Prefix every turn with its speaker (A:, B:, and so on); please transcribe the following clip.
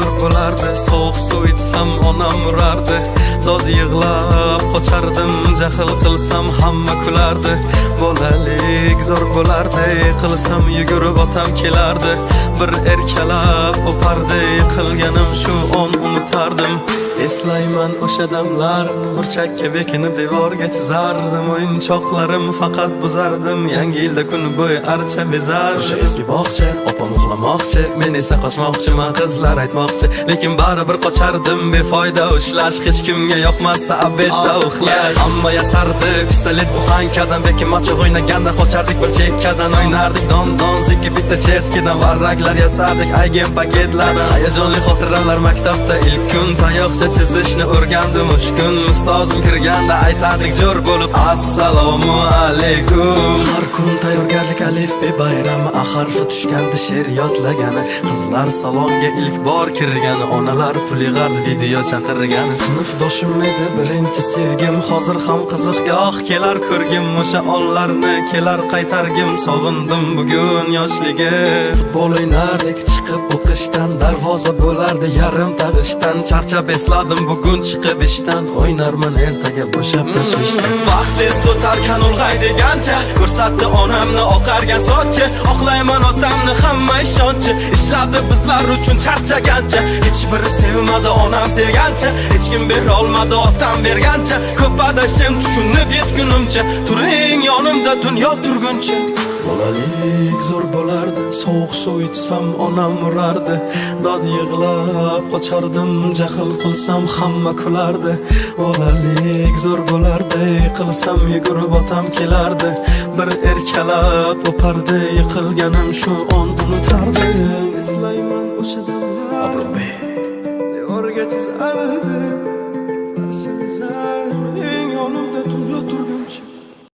A: zo'r bo'lardi. Sovuq suv ichsam onam urardi. Dod yig'lab qochardim, jahl qilsam hamma kulardi. Bolalik zo'r bo'lardi, qilsam yugurib otam kelardi. Bir erkalab o'pardi, qilganim shu on unutardim. Eslayman o'sha damlar, burchakka bekinib devorga chizardim. O'yinchoqlarim faqat buzardim, yangi yilda kun bo'yi archa bezar. O'sha eski bog'cha, opam uxlamoqchi, men esa qochmoqchiman, qizlar aytmoqchi. Lekin baribir qochardim, befoyda ushlash, hech kimga yoqmasdi abedda uxlash. Hamma yasardi, pistolet buxankadan, bekin macho o'ynaganda qochardik bir chekkadan. O'ynardik don zikki bitta chertkidan, varraklar yasardik aygen paketlardan. Hayajonli xotiralar maktabda ilk kun, tayoqcha chizishni o'rgandim uch kun. Ustozim kirganda aytardik jo'r bo'lib assalomu alaykum. Har kun tayyorgarlik alif be bayrami, a harfi tushganda she'r yodlagani. Qizlar salonga ilk bor kirgani, onalar pul yig'ardi, video chaqirgani. Sinfdoshim edi birinchi sevgim, hozir ham qiziqgoh kelar ko'rgim. O'sha onlarni kelar qaytargim, sog'indim bugun yoshligim. Futbol o'ynardik chiqib o'qishdan, darvoza bo'lardi yarim tag'ishdan. Charchab esladim bugun chiqib ishdan, o'ynarman ertaga bo'shab tashvishdan. Vaqt tez o'tarkan ulg'ay degancha, ko'rsatdi onamni oqargan sochi. Oqlayman otamni hamma ishonchi, ishladi bizlar uchun charchagancha. Hech biri sevmadi onam sevgancha, hech kim bera olmadi otam bergancha. Ko'p adashim tushunib yetgunimcha, turing yonimda dunyo turguncha. Bolalik zo'r bo'lardi, sovuq suv ichsam onam urardi. Dod yig'lab qochardim, jahl qilsam hamma kulardi. Bolalik zo'r bo'lardi, qilsam yugurib otam kelardi. Bir erkalab o'pardi, yiqilganim shu on unutardi. Eslayman o'sha damlar, devorga chizardi.